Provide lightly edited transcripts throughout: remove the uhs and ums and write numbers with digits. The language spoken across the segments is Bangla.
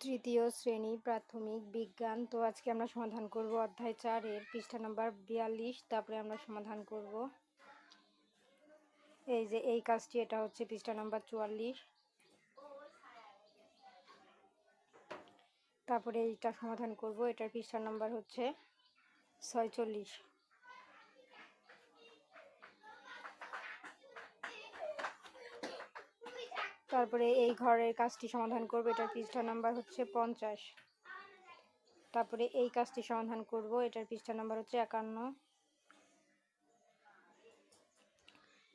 তৃতীয় শ্রেণী প্রাথমিক বিজ্ঞান। তো আজকে আমরা সমাধান করব অধ্যায় 4 এর পৃষ্ঠা নাম্বার 42। তারপরে আমরা সমাধান করব এই যে এই কাজটি, এটা হচ্ছে পৃষ্ঠা নাম্বার 44। তারপরে এইটা সমাধান করব, এটার পৃষ্ঠা নাম্বার হচ্ছে 46। তারপরে এই ঘরের কাজটি সমাধান করব, এটার পৃষ্ঠা নাম্বার হচ্ছে 50। তারপরে এই কাজটি সমাধান করব, এটার পৃষ্ঠা নাম্বার হচ্ছে 51।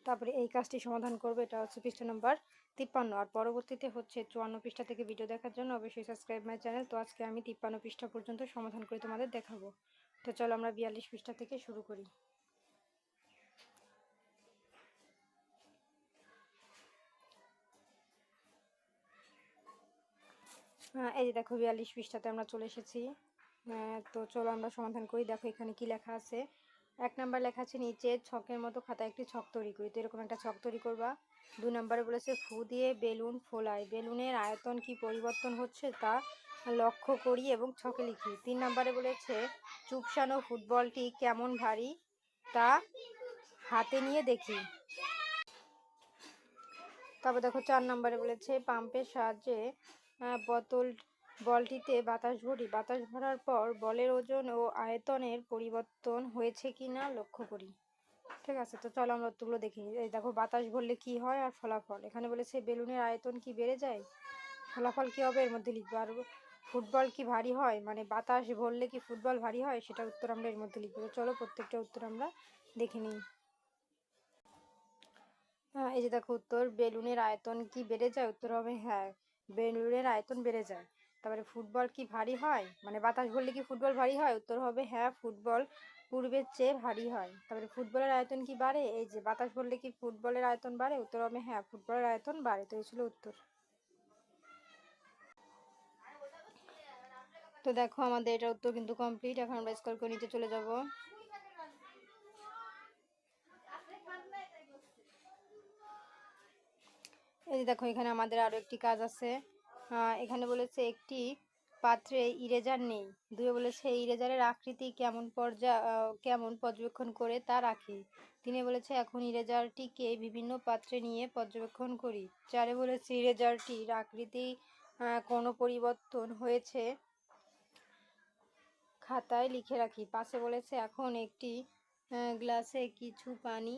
তারপরে এই কাজটি সমাধান করব, এটা হচ্ছে পৃষ্ঠা নাম্বার 53। আর পরবর্তীতে হচ্ছে 54 পৃষ্ঠা থেকে ভিডিও দেখার জন্য অবশ্যই সাবস্ক্রাইব মাই চ্যানেল। তো আজকে আমি 53 পৃষ্ঠা পর্যন্ত সমাধান করে তোমাদের দেখাবো। তো চলো আমরা 42 পৃষ্ঠা থেকে শুরু করি। এই যে দেখো 42 পৃষ্ঠাতে আমরা চলে এসেছি। তো চলো আমরা সমাধান করি। দেখো এখানে কি লেখা আছে। 1 নাম্বার লেখা আছে নিচের ছকের মতো খাতায় একটি ছক তৈরি করি। তো এরকম একটা ছক তৈরি করবা। 2 নাম্বারে বলেছে ফু দিয়ে বেলুন ফোলায়, বেলুনের আয়তন কি পরিবর্তন হচ্ছে তা লক্ষ্য করি এবং ছকে লিখি। 3 নাম্বারে বলেছে চুপসানো ফুটবলটি কেমন ভারী তা হাতে নিয়ে দেখি। তারপর দেখো 4 নাম্বারে বলেছে পাম্পের সাহায্যে বলটিতে বাতাস ভরি, বাতাস ভরার পর বলের ওজন ও আয়তনের পরিবর্তন হয়েছে কিনা লক্ষ্য করি। ঠিক আছে, তো চলো আমরা উত্তরগুলো দেখি। এই দেখো বাতাস ভরলে কি হয় আর ফলাফল। এখানে বলেছে বেলুনের আয়তন কি বেড়ে যায়, ফলাফল কি হবে এর মধ্যে লিখবো। আর ফুটবল কি ভারী হয়, মানে বাতাস ভরলে কি ফুটবল ভারী হয়, সেটা উত্তর আমরা এর মধ্যে লিখবো। চলো প্রত্যেকটা উত্তর আমরা দেখে নিই। এই যে দেখো উত্তর, বেলুনের আয়তন কি বেড়ে যায়, উত্তর হবে হ্যাঁ, বেলুনের আয়তন বেড়ে যায়। তারপরে ফুটবল কি ভারী হয়, মানে বাতাস ভরলে কি ফুটবল ভারী হয়, উত্তর হবে হ্যাঁ, ফুটবল পূর্বের চেয়ে ভারী হয়। তারপরে ফুটবলের আয়তন কি বাড়ে, এই যে বাতাস ভরলে কি ফুটবলের আয়তন বাড়ে, উত্তর হবে হ্যাঁ, ফুটবলের আয়তন বাড়ে। তো এই ছিল উত্তর। তো দেখো আমাদের এটা উত্তর কিন্তু কমপ্লিট। এখন আমরা স্কোর করে নিচে চলে যাব। এই যে দেখো এখানে আমাদের আরো একটি কাজ আছে। এখানে বলেছে একটি পাত্রে ইরেজার নেই। 2 বলেছে ইরেজারের আকৃতি কেমন পর্যবেক্ষণ করে তা রাখি। 3 বলেছে এখন ইরেজারটিকে বিভিন্ন পাত্রে নিয়ে পর্যবেক্ষণ করি। 4 বলেছে ইরেজারটির আকৃতি কোনো পরিবর্তন হয়েছে খাতায় লিখে রাখি। 5 বলেছে এখন একটি গ্লাসে কিছু পানি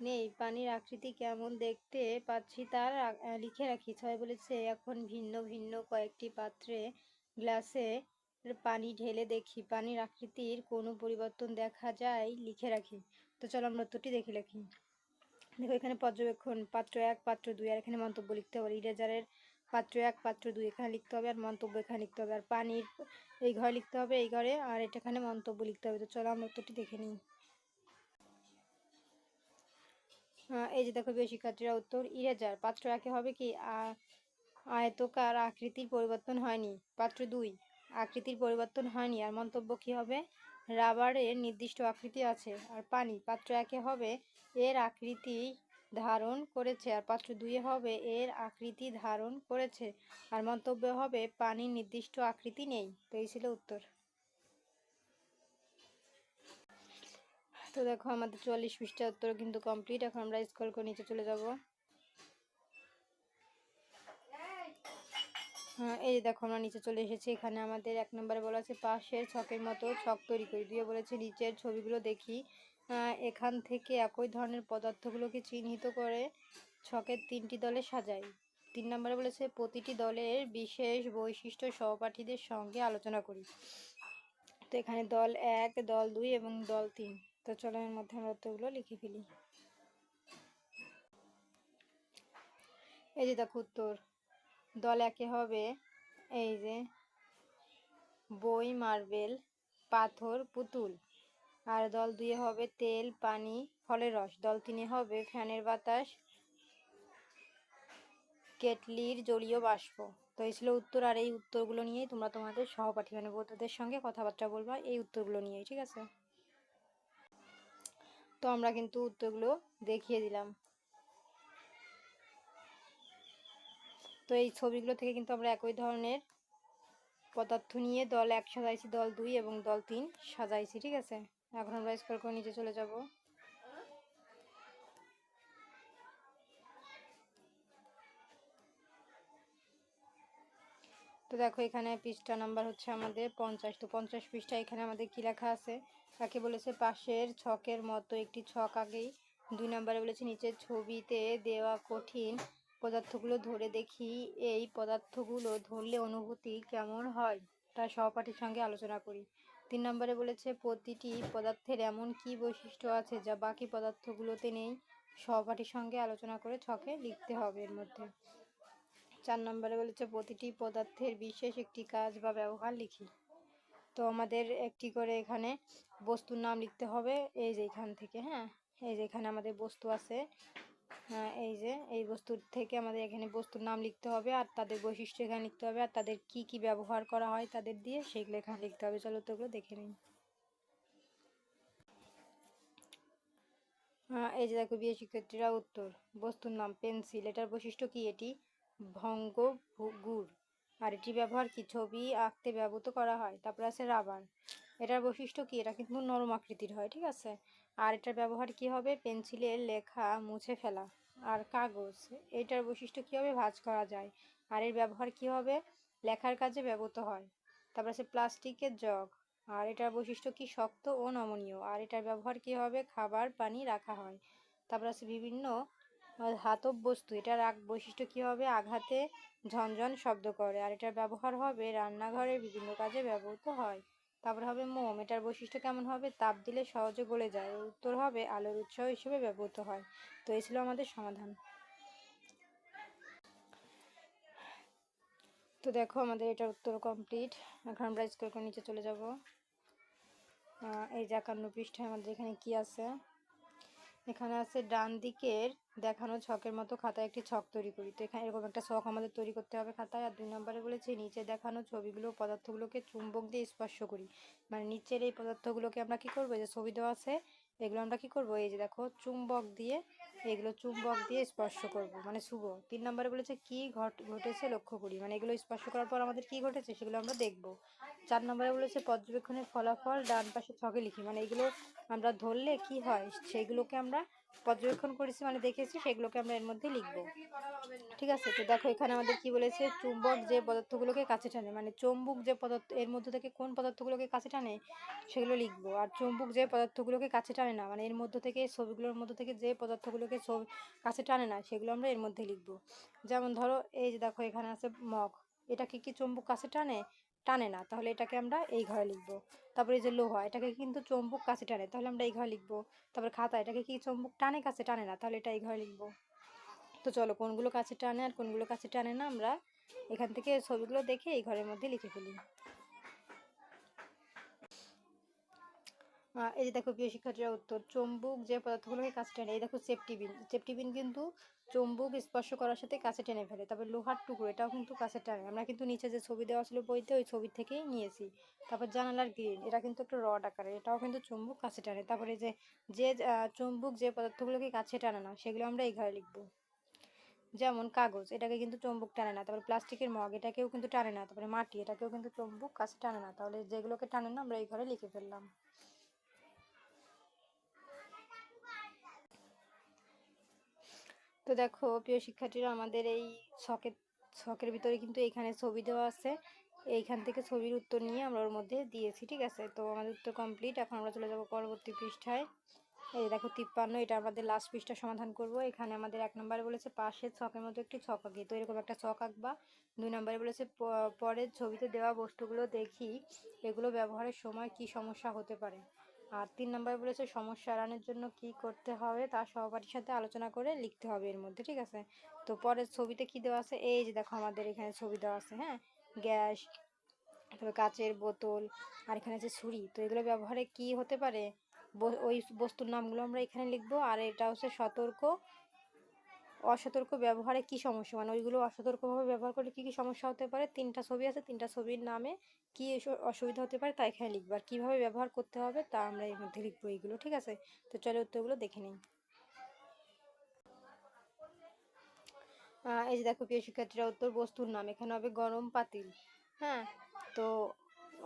নেই, পানির আকৃতি কেমন দেখতে পাচ্ছি তার লিখে রাখি। 6 বলেছে এখন ভিন্ন ভিন্ন কয়েকটি পাত্রে গ্লাসে পানি ঢেলে দেখি, পানির আকৃতির কোনো পরিবর্তন দেখা যায় লিখে রাখি। তো চলো আমরা উত্তরটি দেখে লিখি। দেখো এখানে পর্যবেক্ষণ পাত্র 1 পাত্র 2, আর এখানে মন্তব্য লিখতে হবে। ইরেজারের পাত্র 1 পাত্র 2 এখানে লিখতে হবে, আর মন্তব্য এখানে লিখতে হবে। আর পানির এই ঘরে লিখতে হবে, এই ঘরে, আর এখানে মন্তব্য লিখতে হবে। তো চলো আমরা উত্তরটি দেখে নিই। এই যে দেখো প্রিয় শিক্ষার্থীরা উত্তর ইরেজার পাত্র 1 হবে কি আয়তকার, আকৃতির পরিবর্তন হয়নি। পাত্র 2 আকৃতির পরিবর্তন হয়নি, আর মন্তব্য কি হবে রাবারের নির্দিষ্ট আকৃতি আছে। আর পানি পাত্র 1 হবে এর আকৃতি ধারণ করেছে, আর পাত্র 2 হবে এর আকৃতি ধারণ করেছে, আর মন্তব্য হবে পানির নির্দিষ্ট আকৃতি নেই। তো এই ছিল উত্তর। তো দেখো আমাদের 44 পৃষ্ঠা উত্তর কিন্তু কমপ্লিট। এখন আমরা স্ক্রল করে নিচে চলে যাব। এই যে দেখো আমরা নিচে চলে এসেছি। এখানে আমাদের 1 নম্বরে বলা আছে পাশের ছকের মতো ছক তৈরি করি। 2 বলেছে নিচের ছবিগুলো দেখি, এখান থেকে একই ধরনের পদার্থগুলোকে চিহ্নিত করে ছকের 3টি দলে সাজাই। 3 নম্বরে বলেছে প্রতিটি দলের বিশেষ বৈশিষ্ট্য সহপাঠীদের সঙ্গে আলোচনা করি। তো এখানে দল 1, দল 2 এবং দল 3। তো চলো এর মধ্যে আমরা উত্তরগুলো লিখে ফেলি। এই যে দেখো উত্তর, দল 1 হবে এই যে বই, মার্বেল, পাথর, পুতুল। আর দল 2 হবে তেল, পানি, ফলের রস। দল 3 হবে ফ্যানের বাতাস, কেটলির জলীয় বাষ্প। তো এই ছিল উত্তর। আর এই উত্তরগুলো নিয়েই তোমরা তোমাদের সহপাঠী মানে বন্ধুদের সঙ্গে কথাবার্তা বলবা এই উত্তরগুলো নিয়েই, ঠিক আছে। তো আমরা কিন্তু উত্তরগুলো দেখিয়ে দিলাম। তো এই ছবিগুলো থেকে কিন্তু আমরা একই ধরনের পদার্থ নিয়ে দল 1 সাজাইছি, দল 2 এবং দল 3 সাজাইছি, ঠিক আছে। এখন আমরা স্ক্রল করে নিচে চলে যাব। তো দেখো এখানে পৃষ্ঠা নাম্বার হচ্ছে আমাদের 50। তো 50 পৃষ্ঠা এখানে আমাদের কি লেখা আছে, তাকে বলেছে পাশের ছকের মতো একটি ছক আগেই। 2 নম্বরে বলেছে নিচের ছবিতে দেওয়া কঠিন পদার্থগুলো ধরে দেখি এই পদার্থগুলো ধরলে অনুভূতি কেমন হয় তা সহপাঠীর সঙ্গে আলোচনা করি। 3 নম্বরে বলেছে প্রতিটি পদার্থের এমন কি বৈশিষ্ট্য আছে যা বাকি পদার্থগুলোতে নেই, সহপাঠীর সঙ্গে আলোচনা করে ছকে লিখতে হবে এর মধ্যে। 4 নম্বরে বলেছে প্রতিটি পদার্থের বিশেষ একটি কাজ বা ব্যবহার লিখি। তো আমাদের একটি করে এখানে বস্তুর নাম লিখতে হবে, এই যে এখান থেকে, হ্যাঁ এই যে এখানে আমাদের বস্তু আছে, এই যে এই বস্তুর থেকে আমাদের এখানে বস্তুর নাম লিখতে হবে আর তাদের বৈশিষ্ট্য এখানে লিখতে হবে আর তাদের কি কি ব্যবহার করা হয় তাদের দিয়ে সেগুলো এখানে লিখতে হবে। চলো তো ওগুলো দেখে নিই। এই যে দেখো প্রিয় শিক্ষার্থীরা উত্তর, বস্তুর নাম পেন্সিল, এটার বৈশিষ্ট্য কি, এটি ভঙ্গুর আর এটি ব্যবহার কি, ছবি আঁকতে ব্যবহৃত করা হয়। তারপরে আছে রাবার, এটার বৈশিষ্ট্য কি, এটা কিন্তু নরম আকৃতির হয়, ঠিক আছে। আর এটার ব্যবহার কি হবে, পেন্সিলের লেখা মুছে ফেলা। আর কাগজ, এটার বৈশিষ্ট্য কি হবে, ভাঁজ করা যায়। আর এর ব্যবহার কি হবে, লেখার কাজে ব্যবহৃত হয়। তারপর আছে প্লাস্টিকের জগ, আর এটার বৈশিষ্ট্য কি, শক্ত ও নমনীয়। আর এটার ব্যবহার কি হবে, খাবার পানি রাখা হয়। তারপর আছে বিভিন্ন ধাতব বস্তু, এটার বৈশিষ্ট্য কি হবে, আঘাতে ঝনঝন শব্দ করে। আর এটার ব্যবহার হবে রান্নাঘরে বিভিন্ন কাজে ব্যবহৃত হয়। তারপর হবে মোম, এটার বৈশিষ্ট্য কেমন হবে, তাপ দিলে সহজে গলে যায়। উত্তর হবে আলোর উৎস হিসেবে ব্যবহৃত হয়। তো এই ছিল আমাদের সমাধান। তো দেখো আমাদের এটার উত্তর কমপ্লিট। এখন আমরা স্ক্রল করে নিচে চলে যাব। এই যে 51 পৃষ্ঠায় আমাদের এখানে কি আছে, এখানে আছে ডান দিকের দেখানো ছকের মতো খাতায় একটি ছক তৈরি করি। তো এখানে এরকম একটা ছক আমাদের তৈরি করতে হবে খাতায়। আর 2 নম্বরে বলেছে নিচে দেখানো ছবিগুলো পদার্থগুলোকে চুম্বক দিয়ে স্পর্শ করি। মানে নিচের এই পদার্থগুলোকে আমরা কি করবো, যে ছবি দেওয়া আছে এগুলো আমরা কি করব, এই যে দেখো চুম্বক দিয়ে, এগুলো চুম্বক দিয়ে স্পর্শ করব, মানে ছুব। 3 নম্বরে বলেছে কি ঘটেছে লক্ষ্য করি, মানে এগুলো স্পর্শ করার পর আমাদের কি ঘটেছে সেগুলো আমরা দেখব। 4 নম্বরে বলেছে পর্যবেক্ষণের ফলাফল ডান পাশে ছকে লিখি, মানে এগুলো আমরা ধরলে কি হয় সেগুলোকে আমরা পর্যবেক্ষণ করেছি, মানে দেখেছি, সেগুলোকে আমরা এর মধ্যে লিখব, ঠিক আছে। তো দেখো এখানে আমাদের কি বলেছে, চুম্বক যে পদার্থগুলোকে কাছে টানে, মানে চুম্বক যে পদার্থ এর মধ্যে থেকে কোন পদার্থগুলোকে কাছে টানে সেগুলো লিখবো। আর চুম্বক যে পদার্থগুলোকে কাছে টানে না, মানে এর মধ্যে থেকে ছবিগুলোর মধ্যে থেকে যে পদার্থগুলোকে কাছে টানে না সেগুলো আমরা এর মধ্যে লিখবো। যেমন ধরো এই যে দেখো এখানে আছে মগ, এটাকে কি চুম্বক কাছে টানে, টানে না, তাহলে এটাকে আমরা এই ঘরে লিখবো। তারপরে এই যে লোহা, এটাকে কিন্তু চুম্বক কাছে টানে, তাহলে আমরা এই ঘরে লিখবো। তারপরে খাতা, এটাকে কি চুম্বক টানে কাছে টানে না, তাহলে এটা এই ঘরে লিখবো। তো চলো কোনগুলো কাছে টানে আর কোনগুলো কাছে টানে না আমরা এখান থেকে ছবিগুলো দেখে এই ঘরের মধ্যে লিখে ফেলি। এই যে দেখো প্রিয় শিক্ষার্থীরা উত্তর, চুম্বক যে পদার্থগুলোকে কাছে টানে, এই দেখো সেফটি পিন, সেফটি পিন কিন্তু চুম্বক স্পর্শ করার সাথে কাছে টেনে ফেলে। তারপর লোহার টুকরো, এটাও কিন্তু কাছে টানে, আমরা কিন্তু নিচে যে ছবি দেওয়া ছিল বইতে ওই ছবি থেকেই নিয়েছি। তারপর জানালার গ্রিল, এটা কিন্তু একটা রড আকারে, এটাও কিন্তু চুম্বক কাছে টানে। তারপরে যে যে চুম্বক যে পদার্থগুলোকে কাছে টানে না সেগুলো আমরা এই ঘরে লিখবো। যেমন কাগজ, এটাকে কিন্তু চুম্বক টানে না। তারপরে প্লাস্টিকের মগ, এটাকেও কিন্তু টানে না। তারপরে মাটি, এটাকেও কিন্তু চুম্বক কাছে টানে না, তাহলে যেগুলোকে টানে না আমরা এই ঘরে লিখে ফেললাম। তো দেখো প্রিয় শিক্ষার্থীরা আমাদের এই ছকের ভিতরে কিন্তু এখানে ছবি দেওয়া আছে, এইখান থেকে ছবির উত্তর নিয়ে আমরা ওর মধ্যে দিয়েছি, ঠিক আছে। তো আমাদের উত্তর কমপ্লিট। এখন আমরা চলে যাব পরবর্তী পৃষ্ঠায়। এই দেখো 53, এটা আমাদের লাস্ট পৃষ্ঠা সমাধান করব। এখানে আমাদের 1 নম্বরে বলেছে পাশের ছকের মতো একটি ছক আঁকি, তো এরকম একটা ছক আঁকবা। 2 নম্বরে বলেছে পরের ছবিতে দেওয়া বস্তুগুলো দেখি এগুলো ব্যবহারের সময় কি সমস্যা হতে পারে। আর 3 নম্বরে বলেছে সমস্যা এড়ানোর জন্য কি করতে হবে তা সহপাঠীর সাথে আলোচনা করে লিখতে হবে এর মধ্যে, ঠিক আছে। তো পরের ছবিতে কি দেওয়া আছে, এই যে দেখো আমাদের এখানে ছবি দেওয়া আছে, হ্যাঁ গ্যাস, তারপরে কাচের বোতল, আর এখানে আছে ছুরি। তো এগুলো ব্যবহারে কি হতে পারে, ওই বস্তুর নামগুলো আমরা এখানে লিখবো। আর এটা হচ্ছে অসতর্ক ব্যবহারে কি সমস্যা, মানে ওইগুলো অসতর্কভাবে ব্যবহার করলে কি কি সমস্যা হতে পারে। 3টা ছবি আছে, 3টা ছবির নামে কি অসুবিধা হতে পারে তা এখানে লিখবো। আর কীভাবে ব্যবহার করতে হবে তা আমরা এর মধ্যে লিখবো এইগুলো, ঠিক আছে। তো চলো উত্তরগুলো দেখে নিই। এই যে দেখো প্রিয় শিক্ষার্থীরা উত্তর, বস্তুর নাম এখানে হবে গরম পাতিল, হ্যাঁ। তো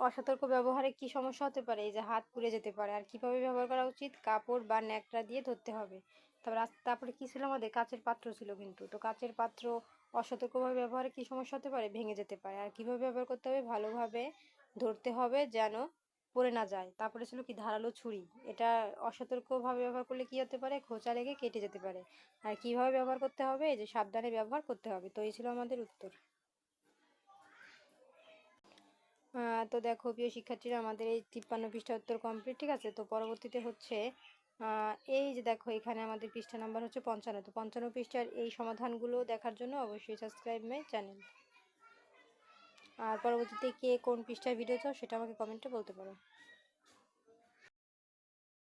অসতর্ক ব্যবহারে কি সমস্যা হতে পারে? এই যে হাত পুড়ে যেতে পারে। আর কিভাবে ব্যবহার করা উচিত? কাপড় বা ন্যাকড়া দিয়ে ধরতে হবে। তারপরে কি ছিল আমাদের? কাঁচের পাত্র ছিল কিন্তু। তো কাঁচের পাত্র অসতর্কভাবে ব্যবহারে কি সমস্যা হতে পারে? ভেঙে যেতে পারে। আর কিভাবে ব্যবহার করতে হবে? ভালোভাবে ধরতে হবে যেন পড়ে না যায়। তারপরে ছিল কি? ধারালো ছুরি। এটা অসতর্কভাবে ব্যবহার করলে কি হতে পারে? খোঁচা লেগে কেটে যেতে পারে। আর কিভাবে ব্যবহার করতে হবে? এই যে সাবধানে ব্যবহার করতে হবে। তো এই ছিল আমাদের উত্তর। তো দেখো প্রিয় শিক্ষার্থীরা, আমাদের এই 53 পৃষ্ঠা উত্তর কমপ্লিট, ঠিক আছে? তো পরবর্তীতে হচ্ছে এই যে দেখো এখানে আমাদের পৃষ্ঠা নাম্বার হচ্ছে 55। তো 55 পৃষ্ঠার এই সমাধানগুলো দেখার জন্য অবশ্যই সাবস্ক্রাইব মাই চ্যানেল। আর পরবর্তীতে কে কোন পৃষ্ঠায় ভিডিও চাও সেটা আমাকে কমেন্টে বলতে পারো।